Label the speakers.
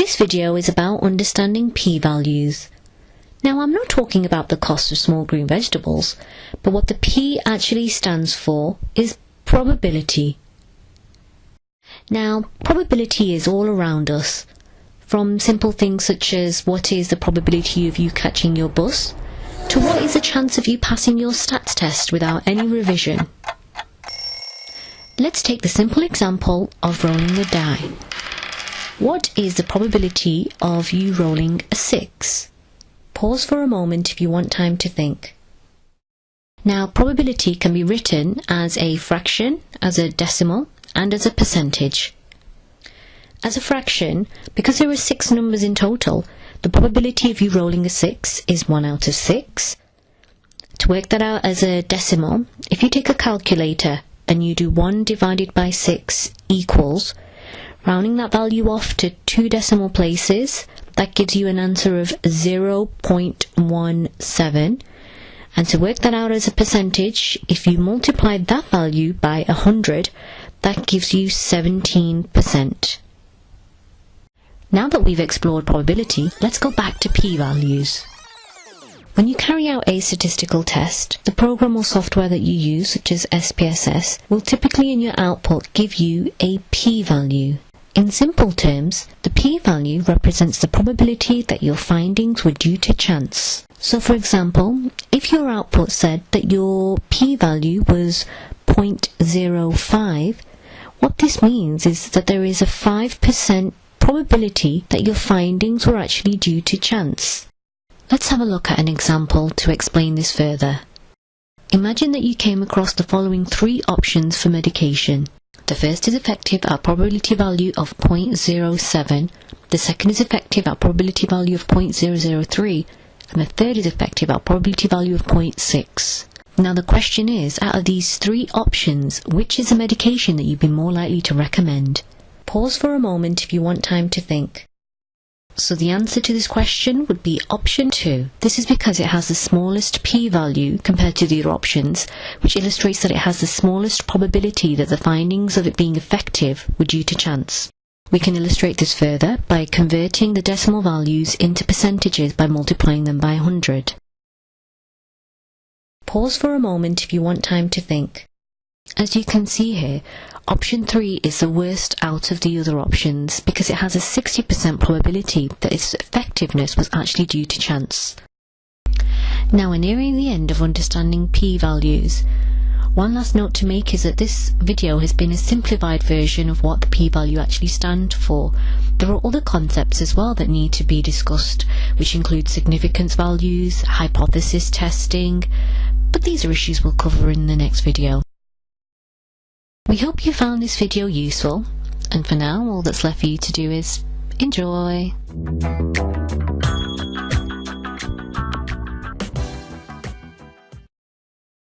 Speaker 1: This video is about understanding p-values. Now, I'm not talking about the cost of small green vegetables, but what the P actually stands for is probability. Now, probability is all around us, from simple things such as what is the probability of you catching your bus, to what is the chance of you passing your stats test without any revision. Let's take the simple example of rolling a die. What is the probability of you rolling a 6? Pause for a moment if you want time to think. Now, probability can be written as a fraction, as a decimal, and as a percentage. As a fraction, because there are 6 numbers in total, the probability of you rolling a 6 is 1 out of 6. To work that out as a decimal, if you take a calculator and you do 1 divided by 6 equals, rounding that value off to 2 decimal places, that gives you an answer of 0.17. And to work that out as a percentage, if you multiply that value by 100, that gives you 17%. Now that we've explored probability, let's go back to p-values. When you carry out a statistical test, the program or software that you use, such as SPSS, will typically in your output give you a p-value. In simple terms, the p-value represents the probability that your findings were due to chance. So for example, if your output said that your p-value was 0.05, what this means is that there is a 5% probability that your findings were actually due to chance. Let's have a look at an example to explain this further. Imagine that you came across the following 3 options for medication. The first is effective at probability value of 0.07, the second is effective at probability value of 0.003, and the third is effective at probability value of 0.6. Now the question is, out of these 3 options, which is a medication that you'd be more likely to recommend? Pause for a moment if you want time to think. So the answer to this question would be option 2. This is because it has the smallest p-value compared to the other options, which illustrates that it has the smallest probability that the findings of it being effective were due to chance. We can illustrate this further by converting the decimal values into percentages by multiplying them by 100. Pause for a moment if you want time to think. As you can see here, option 3 is the worst out of the other options because it has a 60% probability that its effectiveness was actually due to chance. Now we're nearing the end of understanding p-values. One last note to make is that this video has been a simplified version of what the p-value actually stands for. There are other concepts as well that need to be discussed, which include significance values, hypothesis testing, but these are issues we'll cover in the next video. We hope you found this video useful, and for now all that's left for you to do is enjoy!